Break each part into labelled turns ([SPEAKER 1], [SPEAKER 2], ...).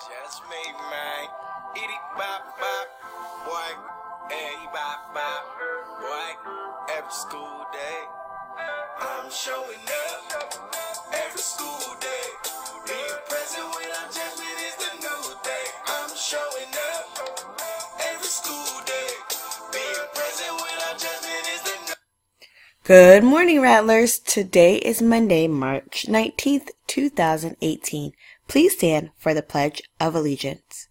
[SPEAKER 1] Just me, man. Itty bop bop, boy. Hey, bop bop, boy. Every school day, I'm showing up. Every school day, being present when I'm judgment is the new day. I'm showing up. Every school day, being present when I'm judgment is the new.
[SPEAKER 2] Good morning, Rattlers. Today is Monday, March 19th, 2018. Please stand for the Pledge of Allegiance.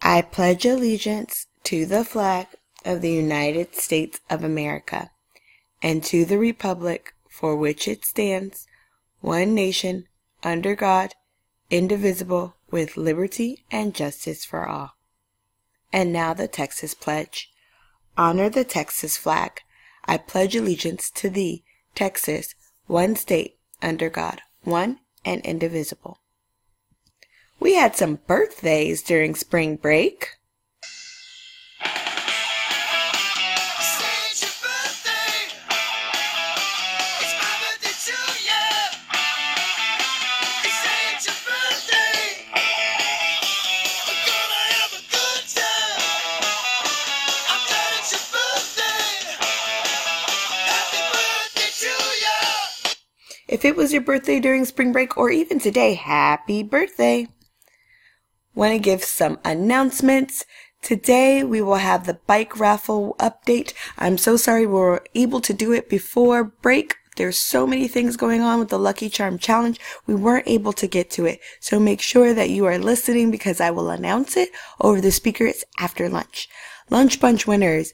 [SPEAKER 2] I pledge allegiance to the flag of the United States of America and to the republic for which it stands, one nation, under God, indivisible, with liberty and justice for all. And now the Texas Pledge. Honor the Texas flag. I pledge allegiance to thee, Texas, one state, under God, one and indivisible. We had some birthdays during spring break.
[SPEAKER 1] It's your birthday. It's my birthday too, yeah. It's your birthday. We're gonna have a good time. I'm glad it's your birthday. Happy birthday to ya.
[SPEAKER 2] If it was your birthday during spring break or even today, happy birthday. Want to give some announcements. Today we will have the bike raffle update. I'm so sorry we were able to do it before break. There's so many things going on with the Lucky Charm Challenge. We weren't able to get to it. So make sure that you are listening because I will announce it over the speakers after lunch. Lunch Bunch winners.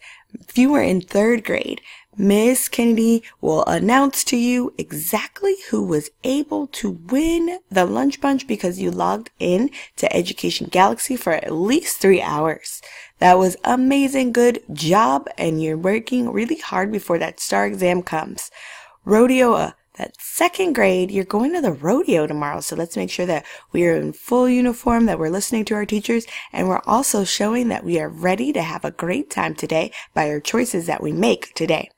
[SPEAKER 2] If you were in 3rd grade, Miss Kennedy will announce to you exactly who was able to win the Lunch Bunch because you logged in to Education Galaxy for at least 3 hours. That was amazing. Good job. And you're working really hard before that STAR exam comes. Rodeo, that 2nd grade, you're going to the rodeo tomorrow. So let's make sure that we are in full uniform, that we're listening to our teachers, and we're also showing that we are ready to have a great time today by our choices that we make today.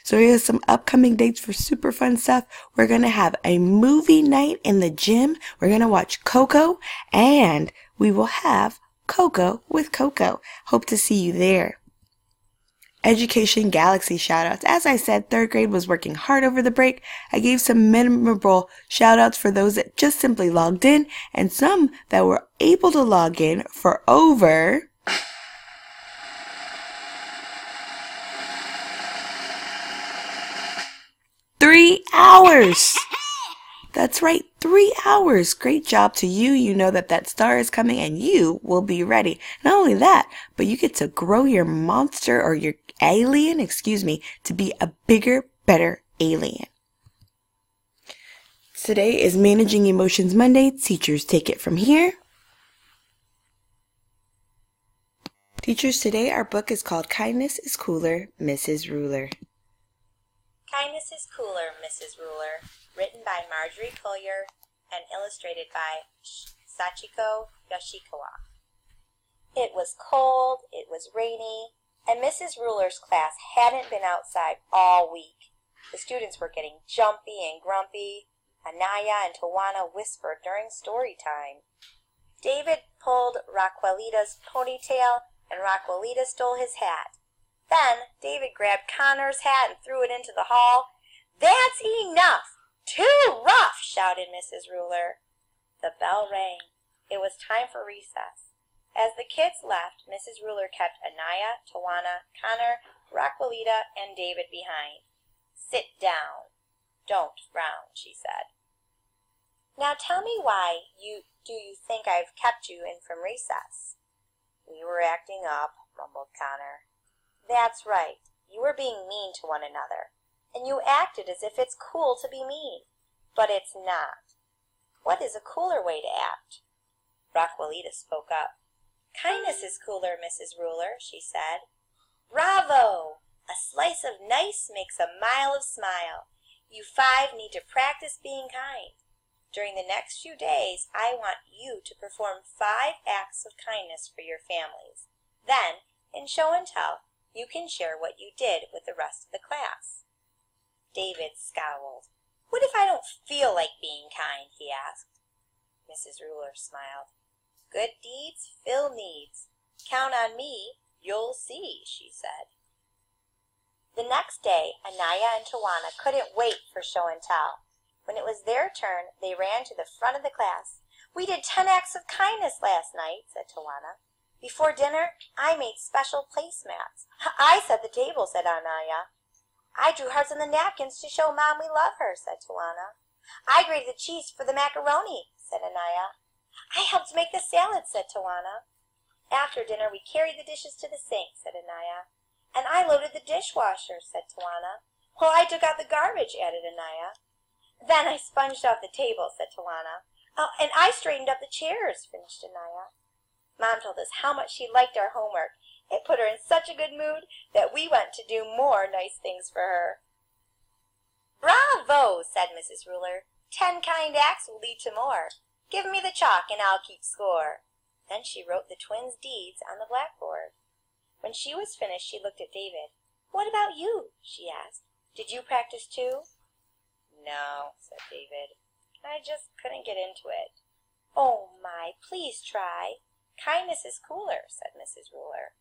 [SPEAKER 2] So here's some upcoming dates for super fun stuff. We're going to have a movie night in the gym. We're going to watch Coco, and we will have Coco with Coco. Hope to see you there. Education Galaxy shoutouts. As I said, 3rd grade was working hard over the break. I gave some memorable shoutouts for those that just simply logged in and some that were able to log in for over 3 hours. That's right, 3 hours. Great job to you. You know that star is coming and you will be ready. Not only that, but you get to grow your monster or your alien, to be a bigger, better alien. Today is Managing Emotions Monday. Teachers, take it from here. Teachers, today our book is called Kindness is Cooler, Mrs. Ruler.
[SPEAKER 3] Kindness is Cooler, Mrs. Ruler, written by Marjorie Collier and illustrated by Sachiko Yoshikawa. It was cold, it was rainy, and Mrs. Ruler's class hadn't been outside all week. The students were getting jumpy and grumpy. Anaya and Tawana whispered during story time. David pulled Raquelita's ponytail, and Raquelita stole his hat. Then David grabbed Connor's hat and threw it into the hall. "That's enough! Too rough!" shouted Mrs. Ruler. The bell rang. It was time for recess. As the kids left, Mrs. Ruler kept Anaya, Tawana, Connor, Raquelita, and David behind. "Sit down. Don't frown," she said. "Now tell me why do you think I've kept you in from recess?" "We were acting up," mumbled Connor. "That's right. You were being mean to one another. And you acted as if it's cool to be mean. But it's not. What is a cooler way to act?" Raquelita spoke up. "Kindness is cooler, Mrs. Ruler," she said. "Bravo! A slice of nice makes a mile of smile. You 5 need to practice being kind. During the next few days, I want you to perform 5 acts of kindness for your families. Then, in show and tell, you can share what you did with the rest of the class." David scowled. "What if I don't feel like being kind?" he asked. Mrs. Ruler smiled. Good deeds fill needs. Count on me, you'll see, she said. The next day, Anaya and Tawana couldn't wait for show and tell. When it was their turn, they ran to the front of the class. We did 10 acts of kindness last night, said Tawana. Before dinner, I made special placemats. I set the table, said Anaya. I drew hearts on the napkins to show Mom we love her, said Tawana. I grated the cheese for the macaroni, said Anaya. I helped make the salad, said Tawana. After dinner, we carried the dishes to the sink, said Anaya. And I loaded the dishwasher, said Tawana. Well, I took out the garbage, added Anaya. Then I sponged off the table, said Tawana. Oh, and I straightened up the chairs, finished Anaya. Mom told us how much she liked our homework. It put her in such a good mood that we went to do more nice things for her. Bravo, said Mrs. Ruler. 10 kind acts will lead to more. Give me the chalk and I'll keep score. Then she wrote the twins' deeds on the blackboard. When she was finished, she looked at David. What about you? She asked. Did you practice too? No, said David. I just couldn't get into it. Oh my, please try. Kindness is cooler, said Mrs. Ruler.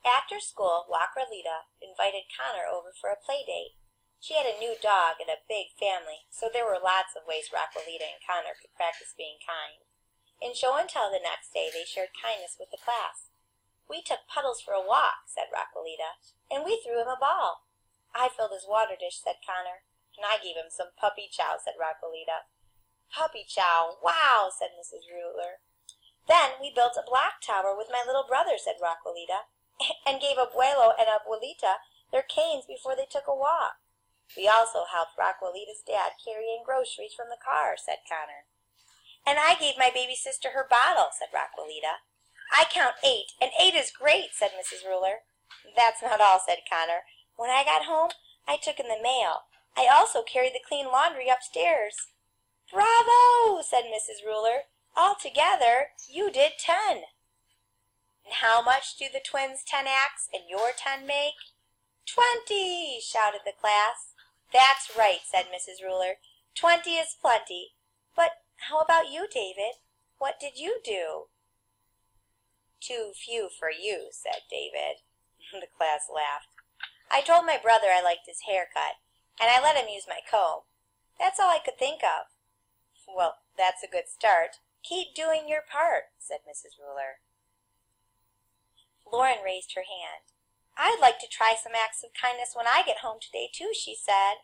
[SPEAKER 3] After school, Wacralita invited Connor over for a play date. She had a new dog and a big family, so there were lots of ways Wacralita and Connor could practice being kind. In show and tell the next day, they shared kindness with the class. We took Puddles for a walk, said Wacralita, and we threw him a ball. I filled his water dish, said Connor, and I gave him some puppy chow, said Wacralita. Puppy chow, wow, said Mrs. Ruler. Then we built a block tower with my little brother, said Wacralita, and gave Abuelo and Abuelita their canes before they took a walk. We also helped Wacralita's dad carry in groceries from the car, said Connor. And I gave my baby sister her bottle, said Wacralita. I count 8, and 8 is great, said Mrs. Ruler. That's not all, said Connor. When I got home, I took in the mail. I also carried the clean laundry upstairs. Bravo, said Mrs. Ruler. Altogether, you did 10. And how much do the twins' 10 acts and your 10 make? 20, shouted the class. That's right, said Mrs. Ruler. 20 is plenty. But how about you, David? What did you do? Too few for you, said David. The class laughed. I told my brother I liked his haircut, and I let him use my comb. That's all I could think of. Well, that's a good start. Keep doing your part, said Mrs. Ruler. Lauren raised her hand. I'd like to try some acts of kindness when I get home today, too, she said.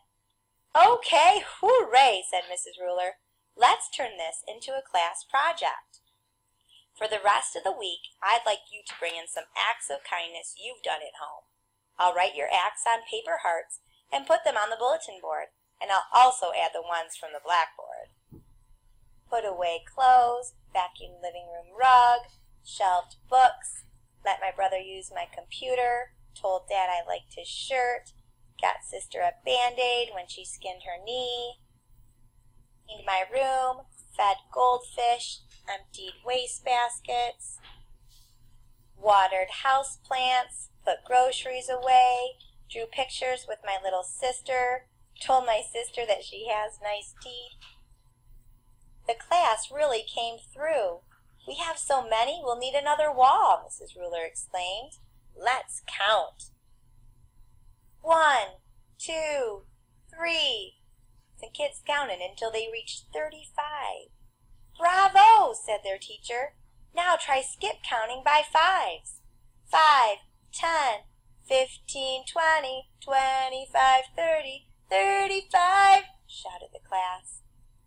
[SPEAKER 3] Okay, hooray, said Mrs. Ruler. Let's turn this into a class project. For the rest of the week, I'd like you to bring in some acts of kindness you've done at home. I'll write your acts on paper hearts and put them on the bulletin board, and I'll also add the ones from the blackboard. Put away clothes, vacuum living room rug, shelved books, let my brother use my computer, told Dad I liked his shirt, got sister a Band-Aid when she skinned her knee, cleaned my room, fed goldfish, emptied wastebaskets, watered house plants, put groceries away, drew pictures with my little sister, told my sister that she has nice teeth. The class really came through. We have so many, we'll need another wall, Mrs. Ruler exclaimed. Let's count. 1, 2, 3. The kids counted until they reached 35. Bravo, said their teacher. Now try skip counting by 5s. 5, 10, 15, 20, 25, 30, 35, shouted the class.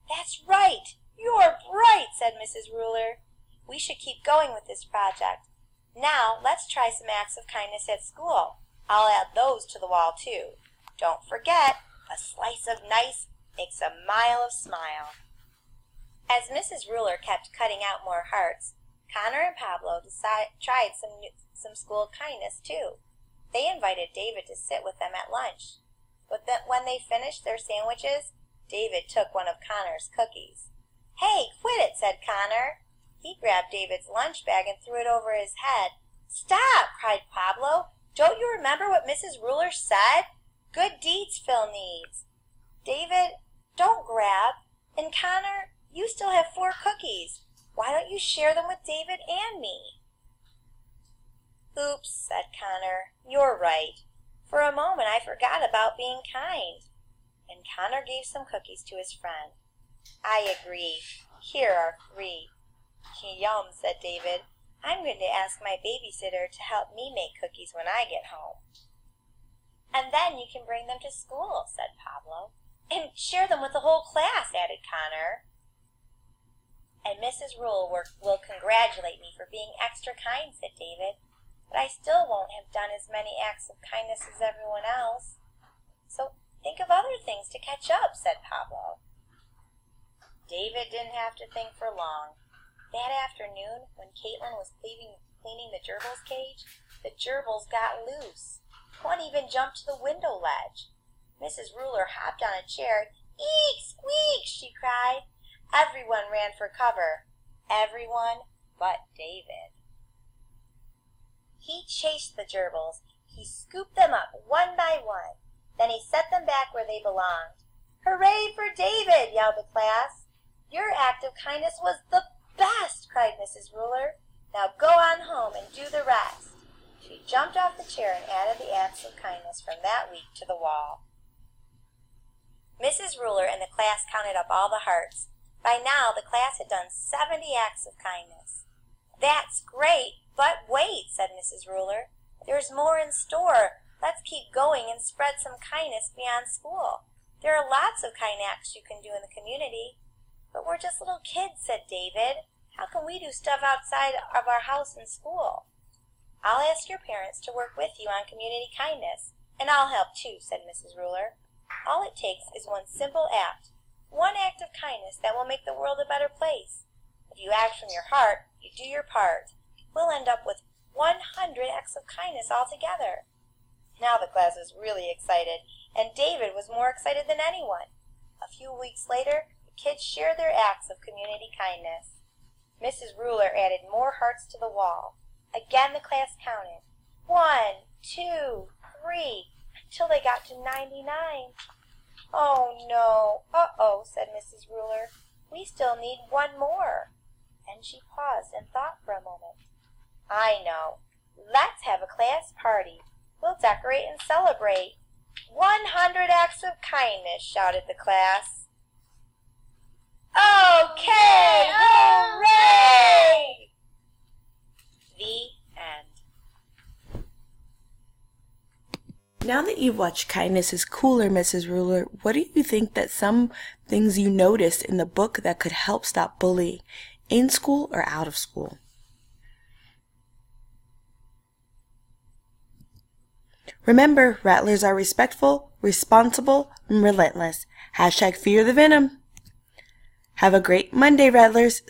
[SPEAKER 3] That's right. You're bright, said Mrs. Ruler. We should keep going with this project. Now let's try some acts of kindness at school. I'll add those to the wall too. Don't forget, a slice of nice makes a mile of smile. As Mrs. Ruler kept cutting out more hearts, Connor and Pablo tried some school kindness too. They invited David to sit with them at lunch. But when they finished their sandwiches, David took one of Connor's cookies. Hey, quit it, said Connor. He grabbed David's lunch bag and threw it over his head. Stop, cried Pablo. Don't you remember what Mrs. Ruler said? Good deeds fill needs. David, don't grab. And Connor, You still have 4 cookies. Why don't you share them with David and me?" "Oops," said Connor. "You're right. For a moment I forgot about being kind." And Connor gave some cookies to his friend. "I agree. Here are 3. "Yum," said David. "I'm going to ask my babysitter to help me make cookies when I get home." "And then you can bring them to school," said Pablo. "And share them with the whole class," added Connor. "And Mrs. Rule will congratulate me for being extra kind," said David. "But I still won't have done as many acts of kindness as everyone else. So think of other things to catch up," said Pablo. David didn't have to think for long. That afternoon, when Caitlin was cleaning the gerbil's cage, the gerbils got loose. One even jumped to the window ledge. Mrs. Ruler hopped on a chair. "Eek! Squeak!" she cried. Everyone ran for cover. Everyone but David. He chased the gerbils. He scooped them up one by one. Then he set them back where they belonged. "Hooray for David!" yelled the class. "Your act of kindness was the best!" cried Mrs. Ruler. "Now go on home and do the rest." She jumped off the chair and added the acts of kindness from that week to the wall. Mrs. Ruler and the class counted up all the hearts. By now the class had done 70 acts of kindness. "That's great, but wait," said Mrs. Ruler. "There's more in store. Let's keep going and spread some kindness beyond school. There are lots of kind acts you can do in the community." "But we're just little kids," said David. "How can we do stuff outside of our house and school?" "I'll ask your parents to work with you on community kindness, and I'll help too," said Mrs. Ruler. "All it takes is one simple act, one act of kindness that will make the world a better place. If you act from your heart, you do your part. We'll end up with 100 acts of kindness altogether." Now the class was really excited, and David was more excited than anyone. A few weeks later, the kids shared their acts of community kindness. Mrs. Ruler added more hearts to the wall. Again the class counted. 1, 2, 3, until they got to 99. "Oh no, uh-oh," said Mrs. Ruler. "We still need one more." Then she paused and thought for a moment. "I know. Let's have a class party. We'll decorate and celebrate. 100 acts of kindness," shouted the class. "Okay, hooray!" The end.
[SPEAKER 2] Now that you've watched Kindness is Cooler, Mrs. Ruler, what do you think that some things you noticed in the book that could help stop bullying in school or out of school? Remember, rattlers are respectful, responsible, and relentless. #fear the venom. Have a great Monday, rattlers.